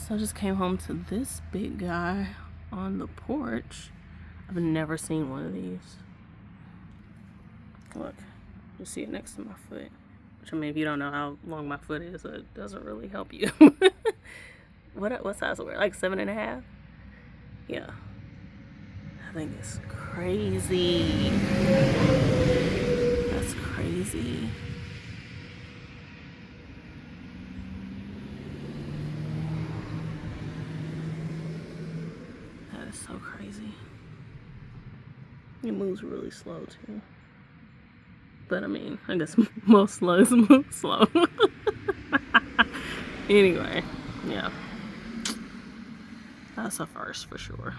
So I just came home to this big guy on the porch. I've never seen one of these. Look, you see it next to my foot. Which, I mean, if you don't know how long my foot is, it doesn't really help you. What size wear? Like 7.5? Yeah. I think it's crazy. That's crazy. That is so crazy. It moves really slow too. But I mean, I guess most slugs move slow. Anyway, yeah. That's a first for sure.